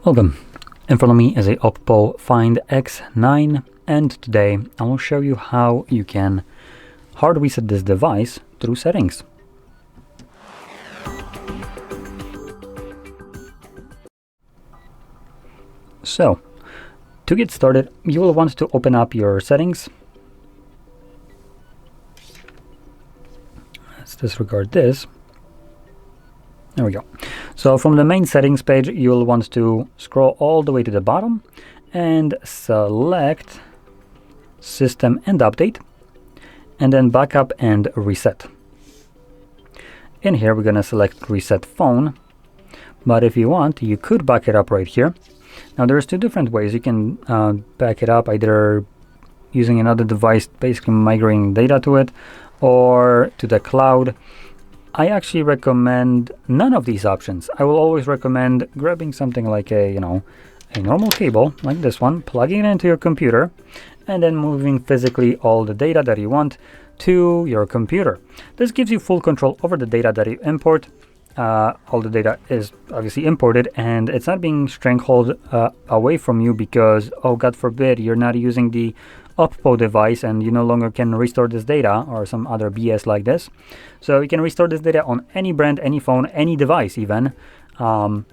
Welcome. In front of me is a OPPO Find X9, and today I will show you how you can hard reset this device through settings. So, to get started, you will want to open up your settings. Let's disregard this. There we go. So from the main settings page, you'll want to scroll all the way to the bottom and select System and Update, and then Backup and Reset. In here, we're going to select Reset Phone, but if you want, you could back it up right here. Now, there's two different ways. You can back it up either using another device, basically migrating data to it, or to the cloud. I actually recommend none of these options. I will always recommend grabbing something like a normal cable like this one, plugging it into your computer, and then moving physically all the data that you want to your computer. This gives you full control over the data that you import. All the data is obviously imported, and it's not being strangled away from you because, oh, God forbid, you're not using the OPPO device and you no longer can restore this data or some other BS like this. So you can restore this data on any brand, any phone, any device even. So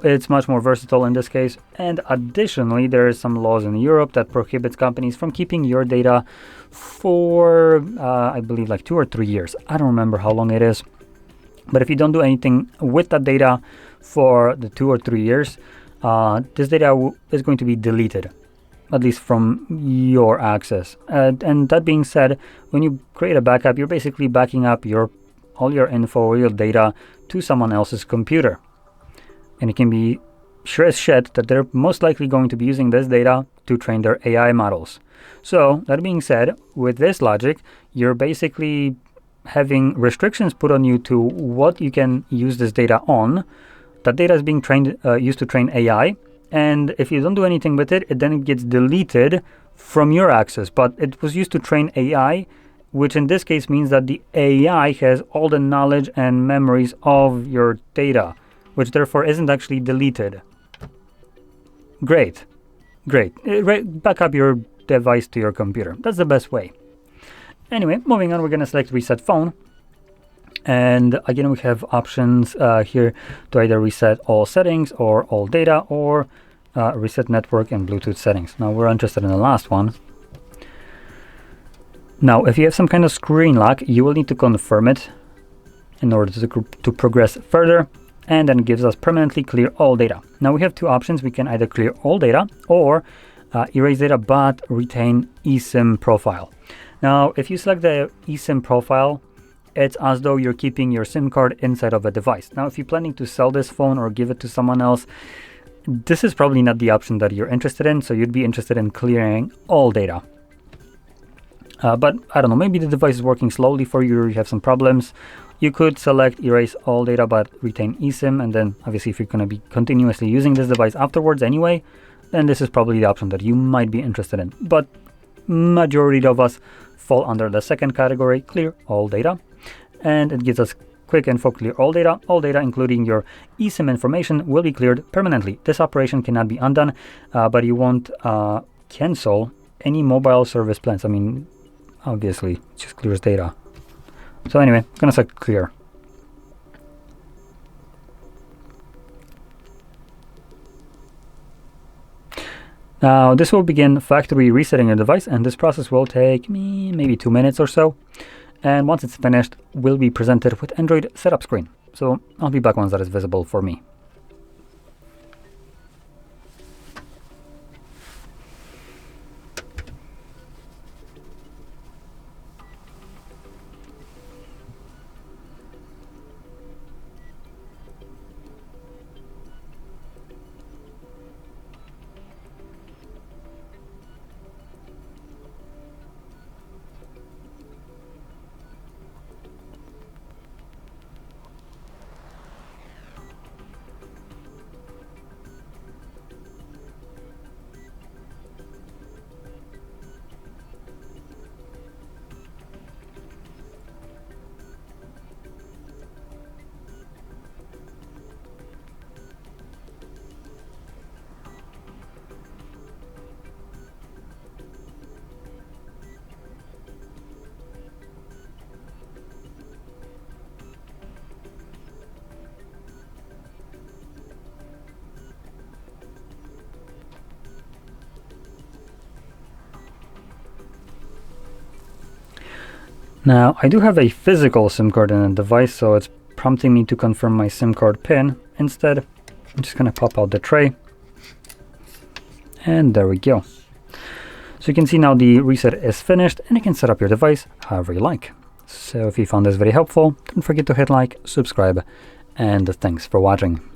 it's much more versatile in this case. And additionally, there is some laws in Europe that prohibits companies from keeping your data for, I believe, like 2 or 3 years. I don't remember how long it is. But if you don't do anything with that data for the 2 or 3 years, this data is going to be deleted, at least from your access. And that being said, when you create a backup, you're basically backing up all your info, your data to someone else's computer. And it can be sure as shit that they're most likely going to be using this data to train their AI models. So that being said, with this logic, you're basically having restrictions put on you to what you can use this data on. That data is being used to train AI. And if you don't do anything with it, then it gets deleted from your access. But it was used to train AI, which in this case means that the AI has all the knowledge and memories of your data, which therefore isn't actually deleted. Great. Back up your device to your computer. That's the best way. Anyway, moving on, we're going to select Reset Phone. And again, we have options here to either reset all settings or all data, or reset network and Bluetooth settings. Now we're interested in the last one. Now, if you have some kind of screen lock, you will need to confirm it in order to progress further, and then it gives us permanently clear all data. Now we have two options. We can either clear all data or erase data but retain eSIM profile. Now, if you select the eSIM profile, it's as though you're keeping your SIM card inside of a device. Now, if you're planning to sell this phone or give it to someone else, this is probably not the option that you're interested in, so you'd be interested in clearing all data. But I don't know, maybe the device is working slowly for you, or you have some problems. You could select erase all data but retain eSIM, and then obviously if you're going to be continuously using this device afterwards anyway, then this is probably the option that you might be interested in. But majority of us fall under the second category, clear all data. And it gives us quick info, clear all data. All data, including your eSIM information, will be cleared permanently. This operation cannot be undone, but you won't cancel any mobile service plans. I mean, obviously, it just clears data. So anyway, I'm gonna select clear. Now, this will begin factory resetting your device, and this process will take me maybe 2 minutes or so. And once it's finished, we'll be presented with Android setup screen. So I'll be back once that is visible for me. Now, I do have a physical SIM card in the device, so it's prompting me to confirm my SIM card PIN. Instead, I'm just going to pop out the tray. And there we go. So you can see now the reset is finished, and you can set up your device however you like. So if you found this very helpful, don't forget to hit like, subscribe, and thanks for watching.